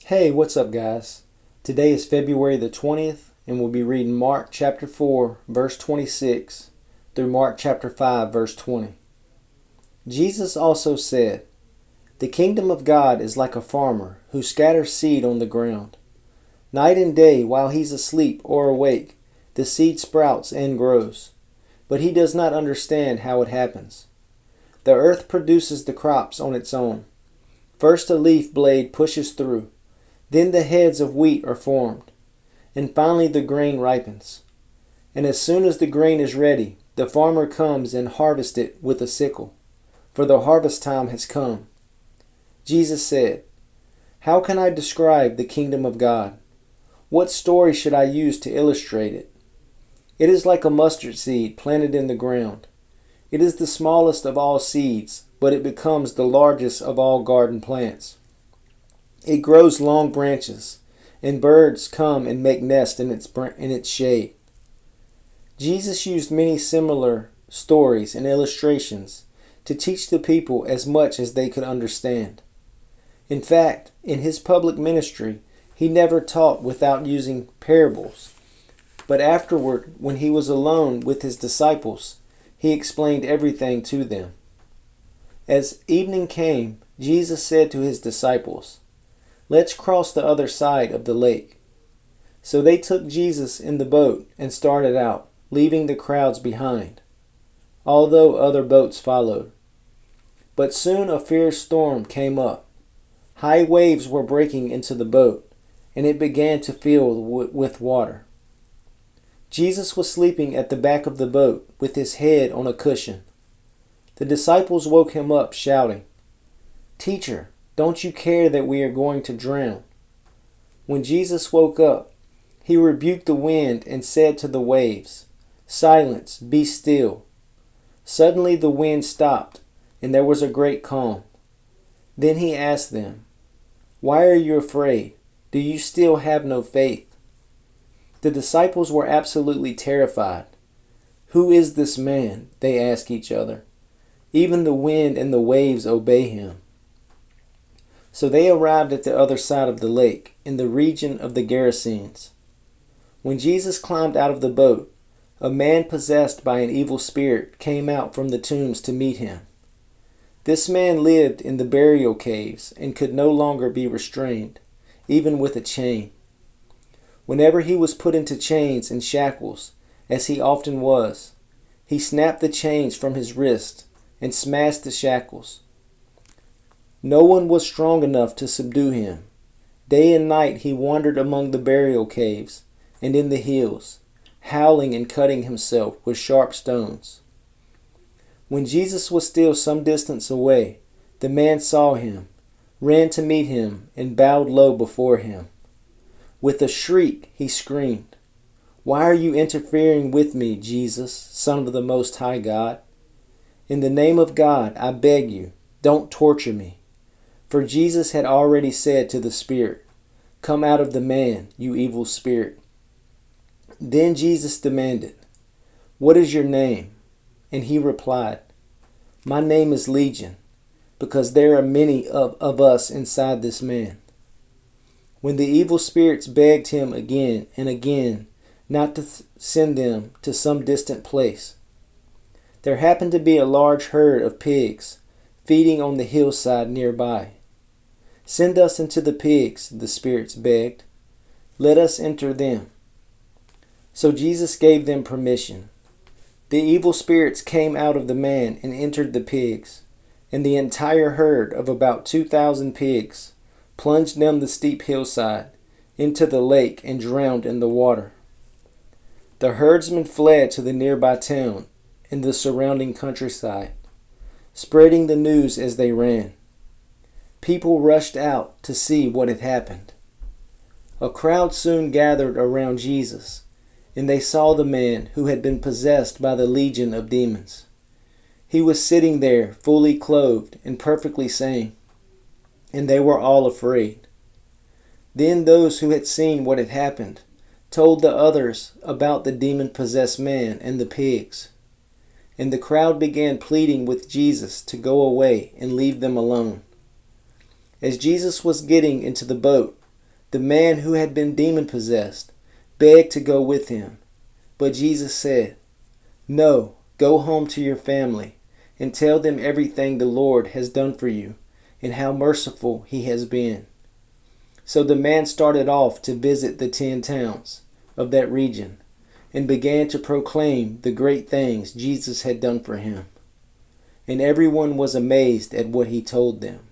Hey, what's up, guys? Today is February the 20th, and we'll be reading Mark chapter 4, verse 26, through Mark chapter 5, verse 20. Jesus also said, "The kingdom of God is like a farmer who scatters seed on the ground. Night and day, while he's asleep or awake, the seed sprouts and grows, but he does not understand how it happens. The earth produces the crops on its own. First a leaf blade pushes through. Then the heads of wheat are formed, and finally the grain ripens. And as soon as the grain is ready, the farmer comes and harvests it with a sickle, for the harvest time has come." Jesus said, "How can I describe the kingdom of God? What story should I use to illustrate it? It is like a mustard seed planted in the ground. It is the smallest of all seeds, but it becomes the largest of all garden plants. It grows long branches, and birds come and make nests in its shade." Jesus used many similar stories and illustrations to teach the people as much as they could understand. In fact, in his public ministry, he never taught without using parables. But afterward, when he was alone with his disciples, he explained everything to them. As evening came, Jesus said to his disciples, "Let's cross the other side of the lake." So they took Jesus in the boat and started out, leaving the crowds behind, although other boats followed. But soon a fierce storm came up. High waves were breaking into the boat, and it began to fill with water. Jesus was sleeping at the back of the boat with his head on a cushion. The disciples woke him up, shouting, "Teacher, don't you care that we are going to drown?" When Jesus woke up, he rebuked the wind and said to the waves, "Silence, be still." Suddenly the wind stopped, and there was a great calm. Then he asked them, "Why are you afraid? Do you still have no faith?" The disciples were absolutely terrified. "Who is this man?" they asked each other. "Even the wind and the waves obey him." So they arrived at the other side of the lake, in the region of the Gerasenes. When Jesus climbed out of the boat, a man possessed by an evil spirit came out from the tombs to meet him. This man lived in the burial caves and could no longer be restrained, even with a chain. Whenever he was put into chains and shackles, as he often was, he snapped the chains from his wrist and smashed the shackles. No one was strong enough to subdue him. Day and night he wandered among the burial caves and in the hills, howling and cutting himself with sharp stones. When Jesus was still some distance away, the man saw him, ran to meet him, and bowed low before him. With a shriek, he screamed, "Why are you interfering with me, Jesus, Son of the Most High God? In the name of God, I beg you, don't torture me." For Jesus had already said to the spirit, "Come out of the man, you evil spirit." Then Jesus demanded, "What is your name?" And he replied, "My name is Legion, because there are many of us inside this man." When the evil spirits begged him again and again not to send them to some distant place, there happened to be a large herd of pigs feeding on the hillside nearby. "Send us into the pigs," the spirits begged. "Let us enter them." So Jesus gave them permission. The evil spirits came out of the man and entered the pigs, and the entire herd of about 2,000 pigs plunged down the steep hillside into the lake and drowned in the water. The herdsmen fled to the nearby town and the surrounding countryside, spreading the news as they ran. People rushed out to see what had happened. A crowd soon gathered around Jesus, and they saw the man who had been possessed by the legion of demons. He was sitting there, fully clothed and perfectly sane, and they were all afraid. Then those who had seen what had happened told the others about the demon-possessed man and the pigs, and the crowd began pleading with Jesus to go away and leave them alone. As Jesus was getting into the boat, The man who had been demon-possessed begged to go with him, but Jesus said, "No, go home to your family and tell them everything the Lord has done for you and how merciful He has been." So the man started off to visit the 10 towns of that region and began to proclaim the great things Jesus had done for him. And everyone was amazed at what he told them.